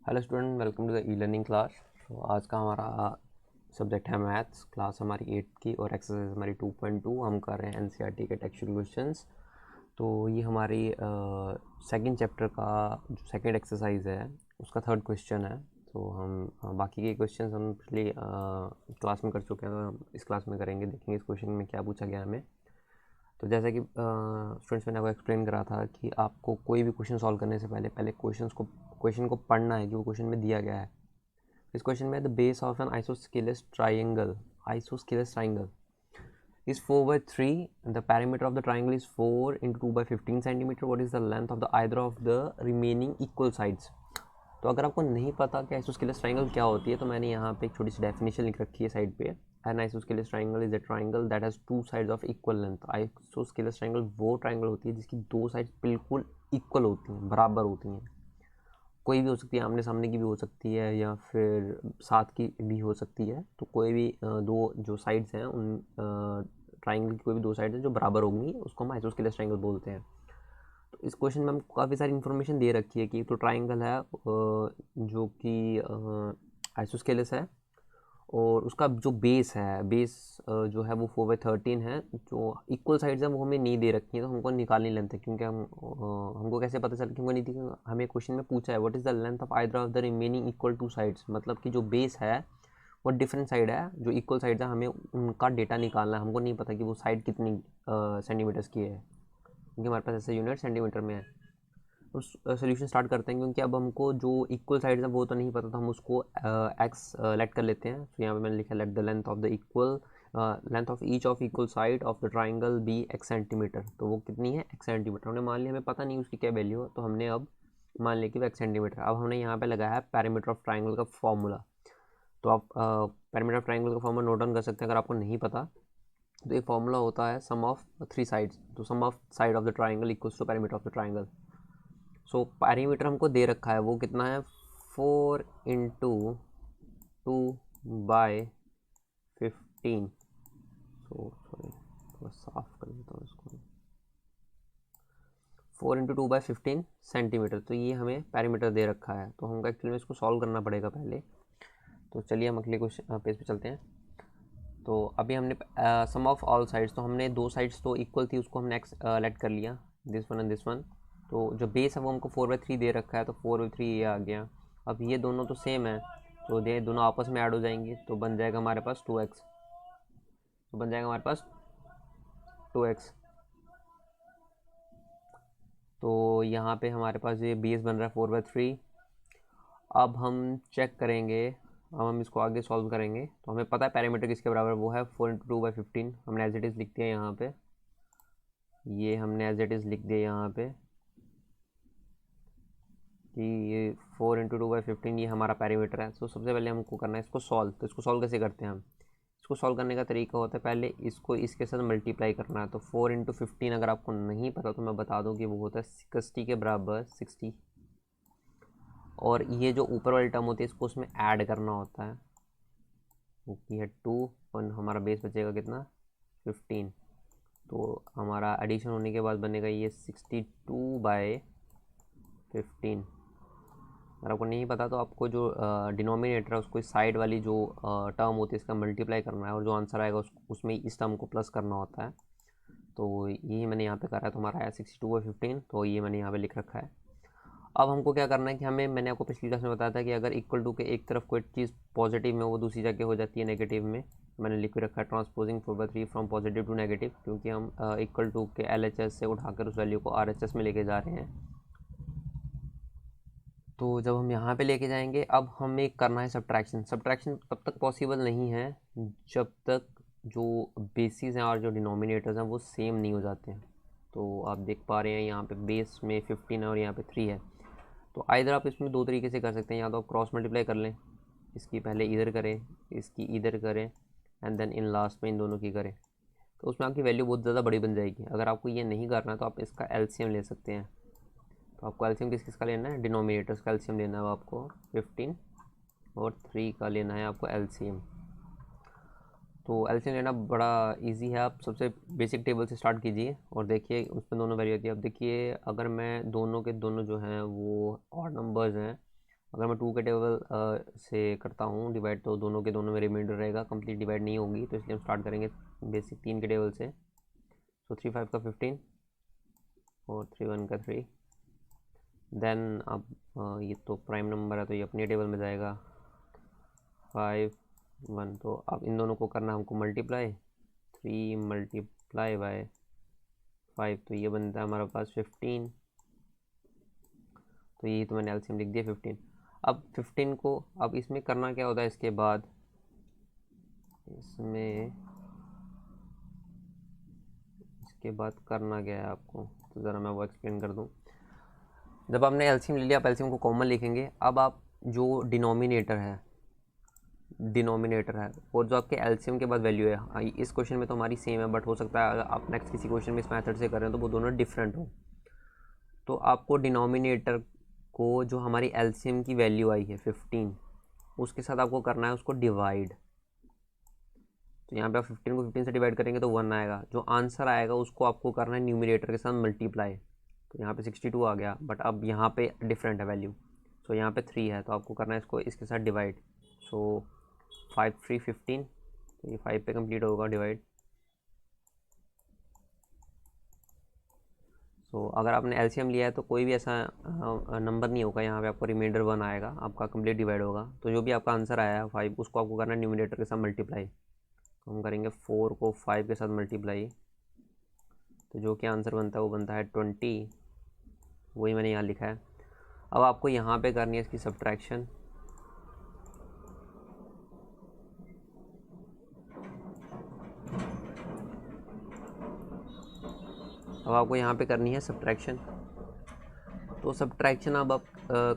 Hello student, welcome to the e learning class. तो आज का हमारा सब्जेक्ट है मैथ्स। क्लास हमारी 8th की और एक्सरसाइज हमारी 2.2 हम कर रहे हैं एनसीईआरटी के टेक्सचुअल क्वेश्चंस। तो ये हमारी सेकंड चैप्टर का जो सेकंड एक्सरसाइज है उसका थर्ड क्वेश्चन है। तो हम बाकी के क्वेश्चंस हम पिछली क्लास में कर चुके हैं, तो हम इस क्लास में करेंगे, देखेंगे इस क्वेश्चन में क्या पूछा गया हमें। तो जैसा कि स्टूडेंट्स मैंने आपको एक्सप्लेन करा था कि आपको कोई भी क्वेश्चन सॉल्व करने से पहले पहले क्वेश्चन को पढ़ना है कि वो क्वेश्चन में दिया गया है। इस क्वेश्चन में the base of an isosceles triangle is 4 by 3. The perimeter of the triangle is 4 into 2 by 15 centimeter. What is the length of the either of the remaining equal sides? तो अगर आपको नहीं पता कि आइसोस्केलस ट्राइंगल क्या होती है, तो मैंने यहाँ पे एक छोटी सी डेफिनेशन लिख रखी है साइड पे। An isosceles triangle is a triangle that has two sides of equal length. Isosceles triangle वो ट्राइंगल होती है जिसकी दो साइड्स बिल्कुल इक्वल होती हैं, बराबर होती हैं। कोई भी हो सकती है, आमने सामने की भी हो सकती है या फिर साथ की भी हो सकती है। तो कोई भी दो जो साइड्स हैं उन ट्राइंगल की कोई भी दो साइड्स हैं जो बराबर होंगी, उसको हम आइसोस्केलस ट्राइंगल बोलते हैं। तो इस क्वेश्चन में हमको काफ़ी सारी इन्फॉर्मेशन दे रखी है कि तो ट्राइंगल है जो कि आइसोस्केलस है, और उसका जो बेस जो है वो 4/13 है। जो इक्वल साइड्स हैं वो हमें नहीं दे रखी हैं, तो हमको निकालनी लेंथ है। क्योंकि हमको कैसे पता चल, क्योंकि नहीं थी, हमें क्वेश्चन में पूछा है what is the length of either of the remaining equal two sides. मतलब कि जो बेस है वो डिफरेंट साइड है, जो इक्वल साइड्स है हमें उनका डेटा निकालना है। हमको नहीं पता कि वो साइड कितनी सेंटीमीटर्स की है, क्योंकि हमारे पास ऐसे यूनिट सेंटीमीटर में है। तो सोल्यूशन स्टार्ट करते हैं, क्योंकि अब हमको जो इक्वल साइड्स हैं वो तो नहीं पता, तो हम उसको एक्स लेट कर लेते हैं। तो यहाँ पे मैंने लिखा let the length of the equal length of each of equal side of the triangle be x centimetre. तो वो कितनी है, एक्स सेंटीमीटर। हमने मान लिया, हमें पता नहीं उसकी क्या वैल्यू है, तो हमने अब मान लिया कि वो एक्स सेंटीमीटर। अब हमने यहाँ पे लगाया है पैरामीटर ऑफ ट्राइंगल का फॉर्मूला। तो आप पैरामीटर ऑफ ट्राइंगल का फॉर्मूला नोट डाउन कर सकते हैं अगर आपको नहीं पता। तो एक फॉर्मूला होता है सम ऑफ थ्री साइड्स। तो sum of side of the triangle equals to parameter of the triangle. So perimeter हमको दे रखा है, वो कितना है, 4 into 2 by 15। सॉरी, थोड़ा साफ कर देता हूँ इसको। 4 into 2 by 15 सेंटीमीटर। तो ये हमें पैरीमीटर दे रखा है, तो हमको एक्चुअली में इसको सॉल्व करना पड़ेगा पहले। तो चलिए हम अगले क्वेश्चन पेज पे चलते हैं। तो अभी हमने सम ऑफ ऑल साइड्स, तो हमने दो साइड्स तो इक्वल थी, उसको हमने लेट कर लिया, this one and this one. तो जो बेस है वो हमको 4/3 दे रखा है, तो 4/3 ये आ गया। अब ये दोनों तो सेम है, तो ये दोनों आपस में ऐड हो जाएंगे, तो बन जाएगा हमारे पास 2x। तो बन जाएगा हमारे पास 2x। तो यहाँ पे हमारे पास ये बेस बन रहा है 4/3। अब हम चेक करेंगे, अब हम इसको आगे सॉल्व करेंगे। तो हमें पता है पैरामीटर किसके बराबर, वो है 4 into 2 by 15। हमने एज इट इज़ लिख दिया यहाँ पे, ये हमने एज इट इज़ लिख दिया यहाँ पे कि ये 4 into 2 by 15 ये हमारा पैरामीटर है। तो सबसे पहले हमको करना है इसको सॉल्व। तो इसको सॉल्व कैसे करते हैं हम, इसको सॉल्व करने का तरीका होता है पहले इसको इसके साथ मल्टीप्लाई करना है। तो 4 into 15 अगर आपको नहीं पता तो मैं बता दूं कि वो होता है 60 के बराबर 60। और ये जो ऊपर वाली टर्म होती है इसको उसमें ऐड करना होता है, वो की है 2, और हमारा बेस बचेगा कितना, 15। तो हमारा एडिशन होने के बाद बनेगा ये 62/15। अगर आपको नहीं पता तो आपको जो डिनोमिनेटर है उसको इस साइड वाली जो टर्म होती है इसका मल्टीप्लाई करना है, और जो आंसर आएगा उसमें इस टर्म को प्लस करना होता है। तो यही मैंने यहाँ पे करा है, तो हमारा आया 62/15। तो ये मैंने यहाँ पे लिख रखा है। अब हमको क्या करना है कि हमें, मैंने आपको पिछली क्लास में बताया था कि अगर इक्वल टू के एक तरफ कोई चीज़ पॉजिटिव में वो दूसरी जगह हो जाती है नेगेटिव में। मैंने लिख रखा है transposing 4/3 from positive to negative, क्योंकि हम इक्वल टू के LHS से उठाकर उस वैल्यू को RHS में लेके जा रहे हैं। तो जब हम यहाँ पे लेके जाएंगे, अब हमें करना है सब्ट्रैक्शन। सब्ट्रैक्शन तब तक पॉसिबल नहीं है जब तक जो बेसिस हैं और जो डिनोमिनेटर्स हैं वो सेम नहीं हो जाते हैं। तो आप देख पा रहे हैं यहाँ पे बेस में 15 है और यहाँ पे 3 है। तो आइधर आप इसमें दो तरीके से कर सकते हैं, या तो आप क्रॉस मल्टीप्लाई कर लें, इसकी पहले इधर करें, इसकी इधर करें, एंड देन इन लास्ट में इन दोनों की करें। तो उसमें आपकी वैल्यू बहुत ज़्यादा बड़ी बन जाएगी। अगर आपको ये नहीं करना तो आप इसका एलसीएम ले सकते हैं। तो आपको एलसीएम किस का लेना है, डिनोमिनेटर्स का एलसीएम लेना है आपको 15, और 3 का लेना है आपको एलसीएम। तो एलसीएम लेना बड़ा इजी है। आप सबसे बेसिक टेबल से स्टार्ट कीजिए और देखिए उसमें दोनों वैल्यू होती है। अब देखिए अगर मैं दोनों के दोनों जो हैं वो ऑड नंबर्स हैं, अगर मैं 2 के टेबल से करता हूँ डिवाइड तो दोनों के दोनों में रिमाइंडर रहेगा, कंप्लीट डिवाइड नहीं होगी, तो इसलिए हम स्टार्ट करेंगे बेसिक 3 के टेबल से। तो 3 5 का 15 और 3 1 का 3। देन अब ये तो प्राइम नंबर है तो ये अपने टेबल में जाएगा 5 1। तो अब इन दोनों को करना हमको मल्टीप्लाई, 3 मल्टीप्लाई बाय 5, तो ये बनता है हमारे पास 15। तो ये तो मैंने एलसीएम लिख दिया 15। अब 15 को अब इसमें करना क्या होता है, इसके बाद करना क्या है आपको, तो ज़रा मैं वो एक्सप्लेन कर दूँ। जब आपने एलसीएम ले लिया, आप एलसीएम को कॉमन लिखेंगे। अब आप जो डिनोमिनेटर है और जो आपके एलसीएम के बाद वैल्यू है, इस क्वेश्चन में तो हमारी सेम है, बट हो सकता है आप नेक्स्ट किसी क्वेश्चन में इस मेथड से करें तो वो दोनों डिफरेंट हो। तो आपको डिनोमिनेटर को जो हमारी एलसीएम की वैल्यू आई है 15, उसके साथ आपको करना है उसको डिवाइड। तो यहाँ पे आप 15 को 15 से डिवाइड करेंगे तो 1 आएगा। जो आंसर आएगा उसको आपको करना है न्यूमिनेटर के साथ मल्टीप्लाई। तो यहाँ पे 62 आ गया, बट अब यहाँ पे डिफरेंट है वैल्यू। सो यहाँ पे 3 है तो आपको करना है इसको इसके साथ डिवाइड। सो 5 3 15, तो ये 5 पे कंप्लीट होगा डिवाइड। सो अगर आपने एलसीएम लिया है तो कोई भी ऐसा नंबर नहीं होगा, यहाँ पे आपको रिमाइंडर 1 आएगा, आपका कंप्लीट डिवाइड होगा। तो जो भी आपका आंसर आया है 5, उसको आपको करना है न्यूमिनेटर के साथ मल्टीप्लाई। तो हम करेंगे 4 को 5 के साथ मल्टीप्लाई, तो जो कि आंसर बनता है वो बनता है 20। वही मैंने यहाँ लिखा है। अब आपको यहाँ पे करनी है इसकी सब्ट्रैक्शन। अब आपको यहाँ पे करनी है सब्ट्रैक्शन। तो सब्ट्रैक्शन अब आप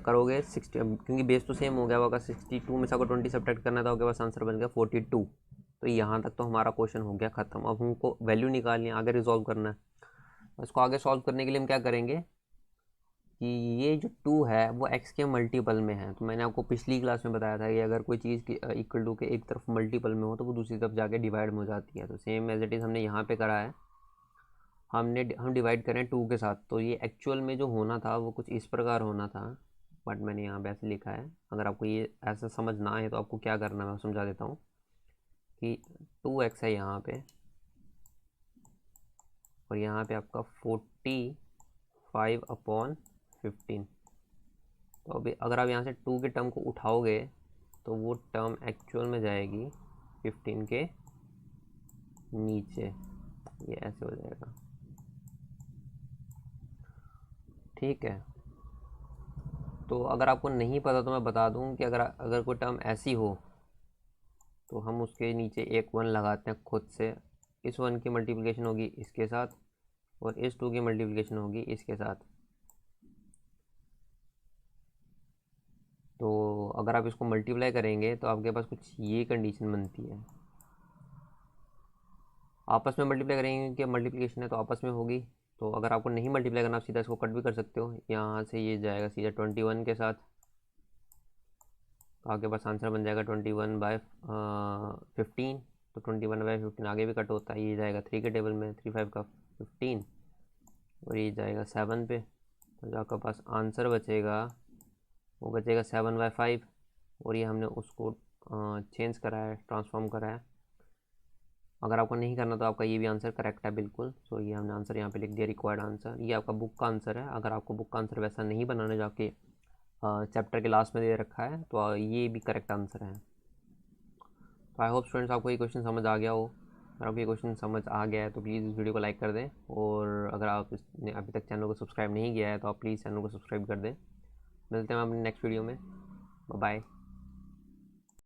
करोगे 60, क्योंकि बेस तो सेम हो गया होगा। 62 में से आपको 20 सब्ट्रैक्ट करना था, आपके पास आंसर बन गया 42। तो यहाँ तक तो हमारा क्वेश्चन हो गया ख़त्म। अब हमको वैल्यू निकालनी है, आगे रिजॉल्व करना है। इसको आगे सॉल्व करने के लिए हम क्या करेंगे कि ये जो 2 है वो x के मल्टीपल में है। तो मैंने आपको पिछली क्लास में बताया था कि अगर कोई चीज़ की इक्वल टू के एक तरफ मल्टीपल में हो तो वो दूसरी तरफ जाके डिवाइड में हो जाती है। तो सेम एज इट इज़ हमने यहाँ पे करा है, हम डिवाइड करें 2 के साथ। तो ये एक्चुअल में जो होना था वो कुछ इस प्रकार होना था, बट मैंने यहाँ पे ऐसे लिखा है। अगर आपको ये ऐसा समझ ना आए तो आपको क्या करना है मैं समझा देता हूँ कि 2x है यहाँ पे, और यहाँ पे आपका 45/15। तो अभी अगर आप यहाँ से 2 के टर्म को उठाओगे तो वो टर्म एक्चुअल में जाएगी 15 के नीचे, ये ऐसे हो जाएगा। ठीक है, तो अगर आपको नहीं पता तो मैं बता दूं कि अगर कोई टर्म ऐसी हो तो हम उसके नीचे एक 1 लगाते हैं खुद से। इस 1 की मल्टीप्लिकेशन होगी इसके साथ, और इस 2 की मल्टीप्लिकेशन होगी इसके साथ। तो अगर आप इसको मल्टीप्लाई करेंगे तो आपके पास कुछ ये कंडीशन बनती है। आपस में मल्टीप्लाई करेंगे कि मल्टीप्लिकेशन है तो आपस में होगी। तो अगर आपको नहीं मल्टीप्लाई करना, आप सीधा इसको कट भी कर सकते हो। यहाँ से ये जाएगा सीधा 21 के साथ, तो आपके पास आंसर बन जाएगा 21/15। तो 21/15 आगे भी कट होता है, ये जाएगा 3 के टेबल में, 3 5 का 15, और ये जाएगा 7 पे। तो जो आपके पास आंसर बचेगा वो बचेगा 7/5, और ये हमने उसको चेंज करा है, ट्रांसफॉर्म करा है। अगर आपको नहीं करना तो आपका ये भी आंसर करेक्ट है बिल्कुल। सो ये हमने आंसर यहाँ पे लिख दिया, रिक्वायर्ड आंसर। ये आपका बुक का आंसर है। अगर आपको बुक का आंसर वैसा नहीं बनाने जो आपके चैप्टर के लास्ट में दे रखा है तो ये भी करेक्ट आंसर है। तो आई होप स्टूडेंट्स आपको ये क्वेश्चन समझ आ गया हो। अगर आपको ये क्वेश्चन समझ आ गया है तो प्लीज़ इस वीडियो को लाइक कर दें, और अगर आपने अभी तक चैनल को सब्सक्राइब नहीं किया है तो आप प्लीज़ चैनल को सब्सक्राइब कर दें। मिलते हैं हम अपने नेक्स्ट वीडियो में। बाय।